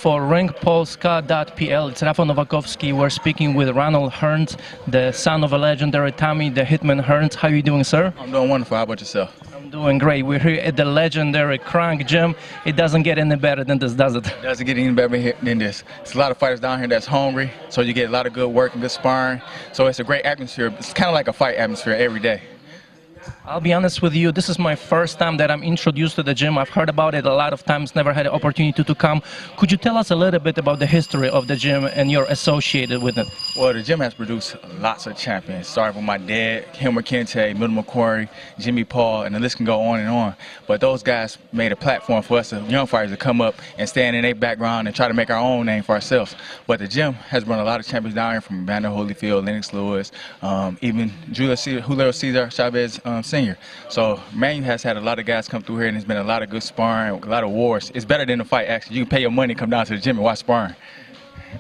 for ringpolska.pl. It's Rafał Nowakowski. We're speaking with Ronald Herans, the son of a legendary Tommy, the Hitman Herans. How are you doing, sir? I'm doing wonderful. How about yourself? I'm doing great. We're here at the legendary Kronk gym. It doesn't get any better than this, does it? It doesn't get any better than this. There's a lot of fighters down here that's hungry, so you get a lot of good work and good sparring. So it's a great atmosphere. It's kind of like a fight atmosphere every day. I'll be honest with you, this is my first time that I'm introduced to the gym. I've heard about it a lot of times, never had the opportunity to come. Could you tell us a little bit about the history of the gym and you're associated with it? Well, the gym has produced lots of champions, starting with my dad, Hilmer Kente, Middle McQuarrie, Jimmy Paul, and the list can go on and on. But those guys made a platform for us, the young fighters, to come up and stand in their background and try to make our own name for ourselves. But the gym has brought a lot of champions down here, from Evander Holyfield, Lennox Lewis, even Julio Cesar Chavez Sr. So Manu has had a lot of guys come through here, and there's been a lot of good sparring, a lot of wars. It's better than a fight, actually. You can pay your money and come down to the gym and watch sparring.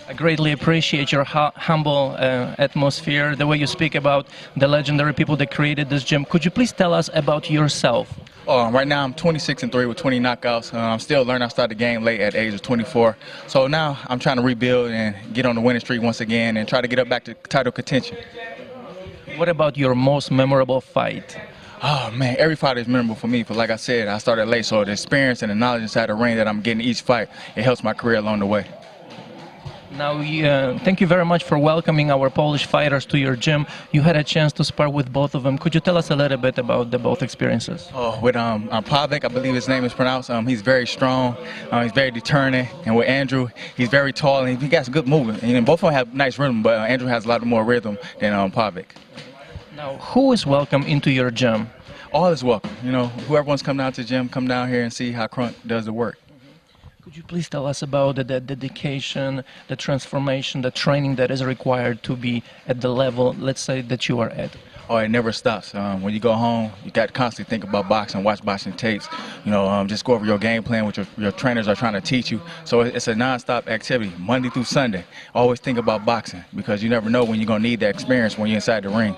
I greatly appreciate your humble atmosphere, the way you speak about the legendary people that created this gym. Could you please tell us about yourself? Right now I'm 26-3 with 20 knockouts. I'm still learning. I started the game late at the age of 24. So now I'm trying to rebuild and get on the winning streak once again and try to get up back to title contention. What about your most memorable fight? Oh man, every fight is memorable for me. But like I said, I started late, so the experience and the knowledge inside the ring that I'm getting each fight, it helps my career along the way. Now, thank you very much for welcoming our Polish fighters to your gym. You had a chance to spar with both of them. Could you tell us a little bit about the both experiences? With Pavic, I believe his name is pronounced. He's very strong. He's very determined. And with Andrew, he's very tall and he got some good movement. And both of them have nice rhythm, but Andrew has a lot more rhythm than Pavic. Now, who is welcome into your gym? All is welcome. You know, whoever wants to come down to the gym, come down here and see how Kronk does the work. Could you please tell us about the dedication, the transformation, the training that is required to be at the level, let's say, that you are at? Oh, it never stops. When you go home, you got to constantly think about boxing, watch boxing tapes, just go over your game plan, which your trainers are trying to teach you. So it's a non-stop activity, Monday through Sunday. Always think about boxing, because you never know when you're going to need that experience when you're inside the ring.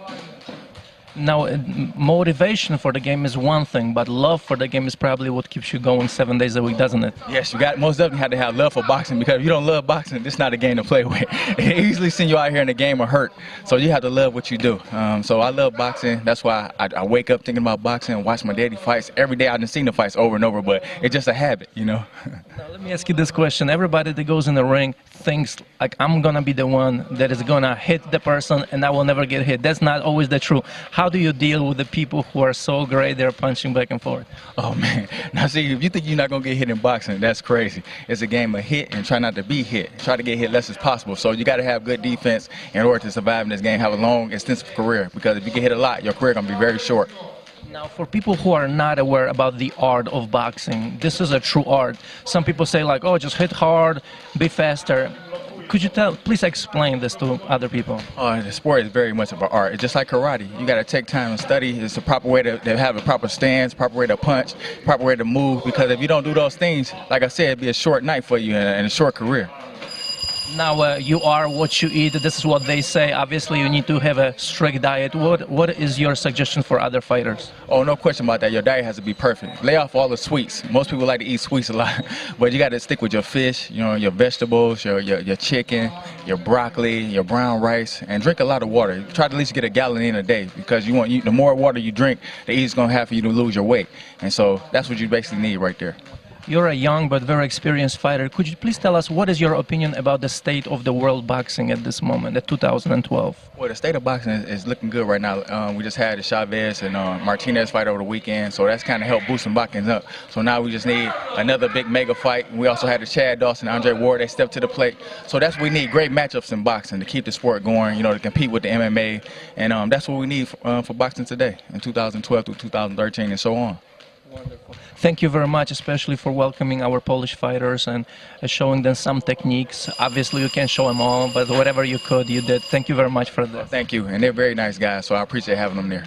Now, motivation for the game is one thing, but love for the game is probably what keeps you going 7 days a week, doesn't it? Yes, you most definitely have to have love for boxing, because if you don't love boxing, this is not a game to play with. It easily send you out here in the game or hurt, so you have to love what you do. So I love boxing. That's why I wake up thinking about boxing and watch my daddy fights. Every day I've been seeing the fights over and over, but it's just a habit, you know. Now, let me ask you this question. Everybody that goes in the ring thinks, like, I'm going to be the one that is going to hit the person and I will never get hit. That's not always the truth. How do you deal with the people who are so great they're punching back and forth? Oh man, now see, if you think you're not gonna get hit in boxing, that's crazy. It's a game of hit and try not to be hit. Try to get hit less as possible. So you got to have good defense in order to survive in this game, have a long, extensive career. Because if you get hit a lot, your career gonna be very short. Now, for people who are not aware about the art of boxing, this is a true art. Some people say, like, oh, just hit hard, be faster. Could you please explain this to other people? The sport is very much of an art. It's just like karate. You got to take time and study. It's a proper way to have a proper stance, proper way to punch, proper way to move. Because if you don't do those things, like I said, it'd be a short night for you and a short career. Now, you are what you eat. This is what they say. Obviously, you need to have a strict diet. What is your suggestion for other fighters? Oh, no question about that. Your diet has to be perfect. Lay off all the sweets. Most people like to eat sweets a lot, but you got to stick with your fish, your vegetables, your chicken, your broccoli, your brown rice, and drink a lot of water. Try to at least get a gallon in a day, because the more water you drink, the easier it's going to have for you to lose your weight. And so that's what you basically need right there. You're a young but very experienced fighter. Could you please tell us what is your opinion about the state of the world boxing at this moment, at 2012? Well, the state of boxing is looking good right now. We just had the Chavez and Martinez fight over the weekend, so that's kind of helped boosting boxing up. So now we just need another big mega fight. We also had the Chad Dawson and Andre Ward. They stepped to the plate. So that's what we need, great matchups in boxing to keep the sport going, to compete with the MMA. And that's what we need for boxing today in 2012 through 2013 and so on. Wonderful. Thank you very much, especially for welcoming our Polish fighters and showing them some techniques. Obviously, you can't show them all, but whatever you could, you did. Thank you very much for that. Thank you, and they're very nice guys, so I appreciate having them there.